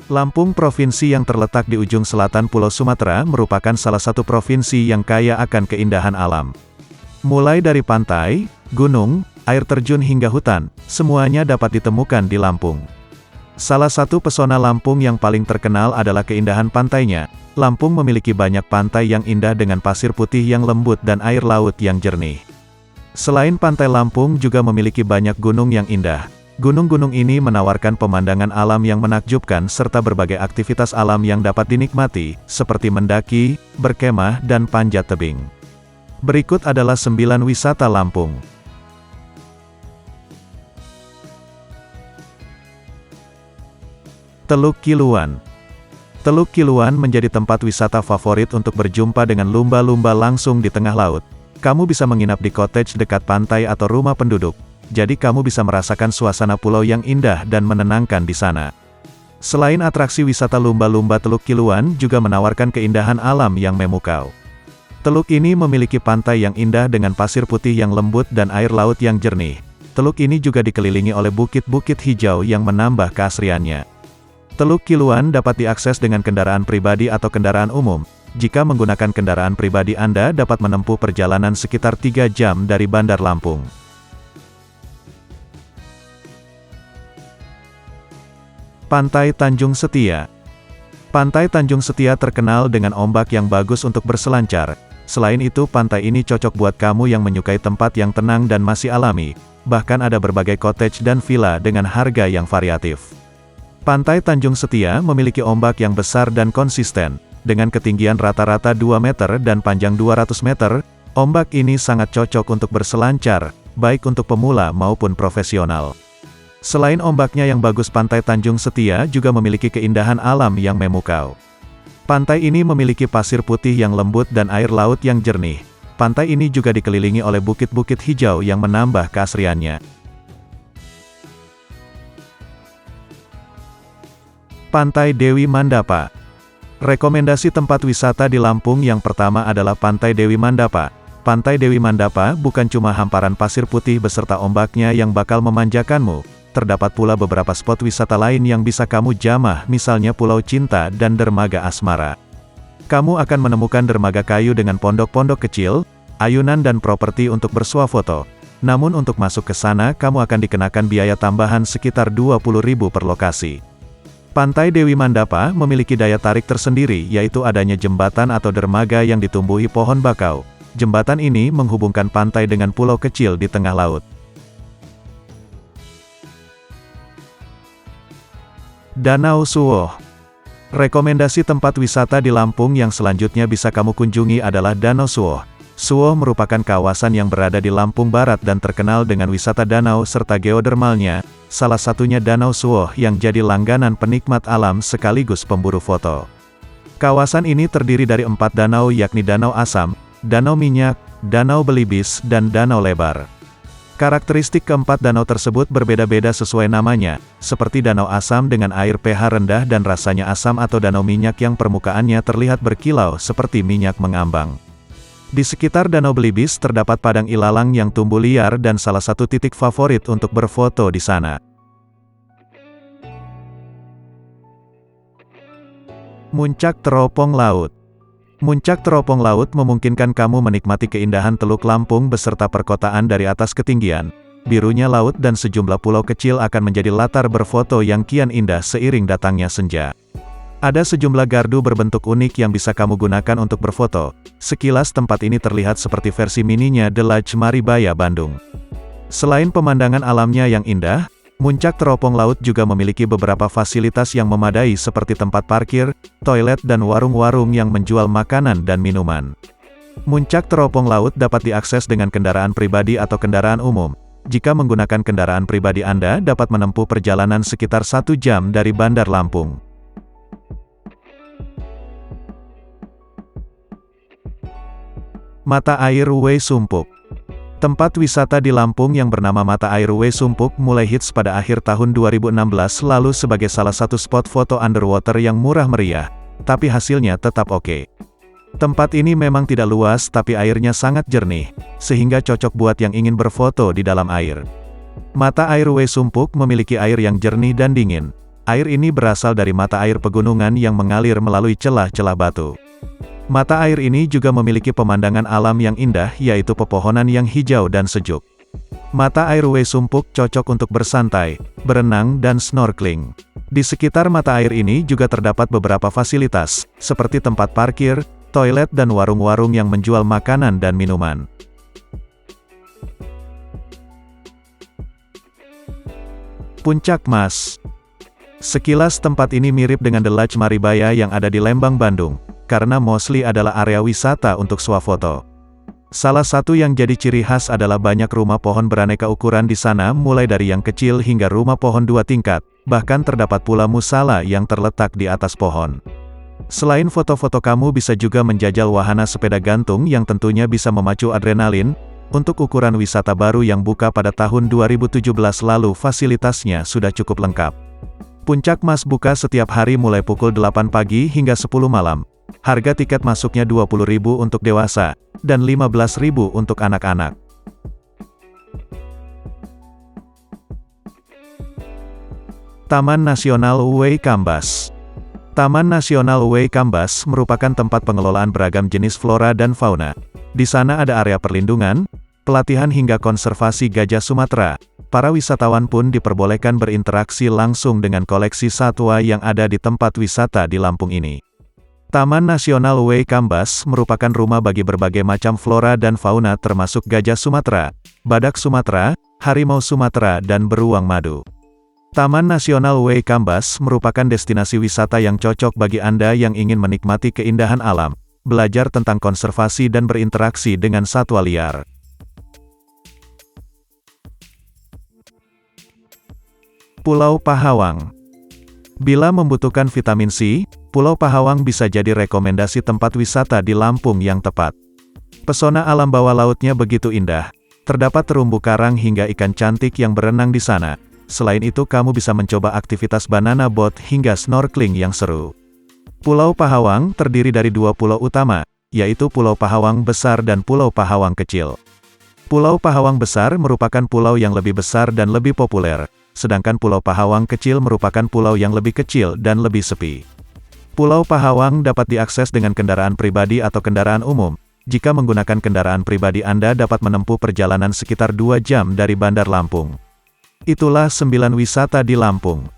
Lampung, provinsi yang terletak di ujung selatan Pulau Sumatera, merupakan salah satu provinsi yang kaya akan keindahan alam. Mulai dari pantai, gunung, air terjun hingga hutan, semuanya dapat ditemukan di Lampung. Salah satu pesona Lampung yang paling terkenal adalah keindahan pantainya. Lampung memiliki banyak pantai yang indah dengan pasir putih yang lembut dan air laut yang jernih. Selain pantai, Lampung juga memiliki banyak gunung yang indah. Gunung-gunung ini menawarkan pemandangan alam yang menakjubkan serta berbagai aktivitas alam yang dapat dinikmati, seperti mendaki, berkemah, dan panjat tebing. Berikut adalah 9 wisata Lampung. Teluk Kiluan. Teluk Kiluan menjadi tempat wisata favorit untuk berjumpa dengan lumba-lumba langsung di tengah laut. Kamu bisa menginap di cottage dekat pantai atau rumah penduduk. Jadi kamu bisa merasakan suasana pulau yang indah dan menenangkan di sana. Selain atraksi wisata lumba-lumba, Teluk Kiluan juga menawarkan keindahan alam yang memukau. Teluk ini memiliki pantai yang indah dengan pasir putih yang lembut dan air laut yang jernih. Teluk ini juga dikelilingi oleh bukit-bukit hijau yang menambah keasriannya. Teluk Kiluan dapat diakses dengan kendaraan pribadi atau kendaraan umum. Jika menggunakan kendaraan pribadi, Anda dapat menempuh perjalanan sekitar 3 jam dari Bandar Lampung. Pantai Tanjung Setia. Pantai Tanjung Setia terkenal dengan ombak yang bagus untuk berselancar. Selain itu, pantai ini cocok buat kamu yang menyukai tempat yang tenang dan masih alami. Bahkan ada berbagai cottage dan villa dengan harga yang variatif. Pantai Tanjung Setia memiliki ombak yang besar dan konsisten. Dengan ketinggian rata-rata 2 meter dan panjang 200 meter, ombak ini sangat cocok untuk berselancar, baik untuk pemula maupun profesional. Selain ombaknya yang bagus, Pantai Tanjung Setia juga memiliki keindahan alam yang memukau. Pantai ini memiliki pasir putih yang lembut dan air laut yang jernih. Pantai ini juga dikelilingi oleh bukit-bukit hijau yang menambah keasriannya. Pantai Dewi Mandapa. Rekomendasi tempat wisata di Lampung yang pertama adalah Pantai Dewi Mandapa. Pantai Dewi Mandapa bukan cuma hamparan pasir putih beserta ombaknya yang bakal memanjakanmu. Terdapat pula beberapa spot wisata lain yang bisa kamu jamah, misalnya Pulau Cinta dan Dermaga Asmara. Kamu akan menemukan dermaga kayu dengan pondok-pondok kecil, ayunan dan properti untuk bersuah foto. Namun untuk masuk ke sana kamu akan dikenakan biaya tambahan sekitar 20.000 per lokasi. Pantai Dewi Mandapa memiliki daya tarik tersendiri, yaitu adanya jembatan atau dermaga yang ditumbuhi pohon bakau. Jembatan ini menghubungkan pantai dengan pulau kecil di tengah laut. Danau Suwoh. Rekomendasi tempat wisata di Lampung yang selanjutnya bisa kamu kunjungi adalah Danau Suwoh. Suwoh merupakan kawasan yang berada di Lampung Barat dan terkenal dengan wisata danau serta geodermalnya, salah satunya Danau Suwoh yang jadi langganan penikmat alam sekaligus pemburu foto. Kawasan ini terdiri dari 4 danau, yakni Danau Asam, Danau Minyak, Danau Belibis, dan Danau Lebar. Karakteristik keempat danau tersebut berbeda-beda sesuai namanya, seperti Danau Asam dengan air pH rendah dan rasanya asam, atau Danau Minyak yang permukaannya terlihat berkilau seperti minyak mengambang. Di sekitar Danau Belibis terdapat padang ilalang yang tumbuh liar dan salah satu titik favorit untuk berfoto di sana. Muncak Teropong Laut. Muncak Teropong Laut memungkinkan kamu menikmati keindahan Teluk Lampung beserta perkotaan dari atas ketinggian. Birunya laut dan sejumlah pulau kecil akan menjadi latar berfoto yang kian indah seiring datangnya senja. Ada sejumlah gardu berbentuk unik yang bisa kamu gunakan untuk berfoto. Sekilas tempat ini terlihat seperti versi mininya The Lodge Maribaya, Bandung. Selain pemandangan alamnya yang indah, Muncak Teropong Laut juga memiliki beberapa fasilitas yang memadai seperti tempat parkir, toilet dan warung-warung yang menjual makanan dan minuman. Muncak Teropong Laut dapat diakses dengan kendaraan pribadi atau kendaraan umum. Jika menggunakan kendaraan pribadi, Anda dapat menempuh perjalanan sekitar 1 jam dari Bandar Lampung. Mata Air Uwe Sumpuk. Tempat wisata di Lampung yang bernama Mata Air Uwe Sumpuk mulai hits pada akhir tahun 2016 lalu sebagai salah satu spot foto underwater yang murah meriah, tapi hasilnya tetap oke. Tempat ini memang tidak luas tapi airnya sangat jernih, sehingga cocok buat yang ingin berfoto di dalam air. Mata Air Uwe Sumpuk memiliki air yang jernih dan dingin. Air ini berasal dari mata air pegunungan yang mengalir melalui celah-celah batu. Mata air ini juga memiliki pemandangan alam yang indah, yaitu pepohonan yang hijau dan sejuk. Mata air Wei Sumpuk cocok untuk bersantai, berenang dan snorkeling. Di sekitar mata air ini juga terdapat beberapa fasilitas, seperti tempat parkir, toilet dan warung-warung yang menjual makanan dan minuman. Puncak Mas. Sekilas tempat ini mirip dengan The Lodge Maribaya yang ada di Lembang, Bandung, karena mostly adalah area wisata untuk swafoto. Salah satu yang jadi ciri khas adalah banyak rumah pohon beraneka ukuran di sana, mulai dari yang kecil hingga rumah pohon 2 tingkat, bahkan terdapat pula musala yang terletak di atas pohon. Selain foto-foto, kamu bisa juga menjajal wahana sepeda gantung yang tentunya bisa memacu adrenalin. Untuk ukuran wisata baru yang buka pada tahun 2017 lalu, fasilitasnya sudah cukup lengkap. Puncak Mas buka setiap hari mulai pukul 8 pagi hingga 10 malam. Harga tiket masuknya Rp20.000 untuk dewasa, dan Rp15.000 untuk anak-anak. Taman Nasional Wei Kambas. Taman Nasional Wei Kambas merupakan tempat pengelolaan beragam jenis flora dan fauna. Di sana ada area perlindungan, pelatihan hingga konservasi gajah Sumatera. Para wisatawan pun diperbolehkan berinteraksi langsung dengan koleksi satwa yang ada di tempat wisata di Lampung ini. Taman Nasional Wei Kambas merupakan rumah bagi berbagai macam flora dan fauna termasuk gajah Sumatera, badak Sumatera, harimau Sumatera dan beruang madu. Taman Nasional Wei Kambas merupakan destinasi wisata yang cocok bagi Anda yang ingin menikmati keindahan alam, belajar tentang konservasi dan berinteraksi dengan satwa liar. Pulau Pahawang. Bila membutuhkan vitamin C, Pulau Pahawang bisa jadi rekomendasi tempat wisata di Lampung yang tepat. Pesona alam bawah lautnya begitu indah. Terdapat terumbu karang hingga ikan cantik yang berenang di sana. Selain itu, kamu bisa mencoba aktivitas banana boat hingga snorkeling yang seru. Pulau Pahawang terdiri dari 2 pulau utama, yaitu Pulau Pahawang Besar dan Pulau Pahawang Kecil. Pulau Pahawang Besar merupakan pulau yang lebih besar dan lebih populer, sedangkan Pulau Pahawang Kecil merupakan pulau yang lebih kecil dan lebih sepi. Pulau Pahawang dapat diakses dengan kendaraan pribadi atau kendaraan umum. Jika menggunakan kendaraan pribadi, Anda dapat menempuh perjalanan sekitar 2 jam dari Bandar Lampung. Itulah 9 wisata di Lampung.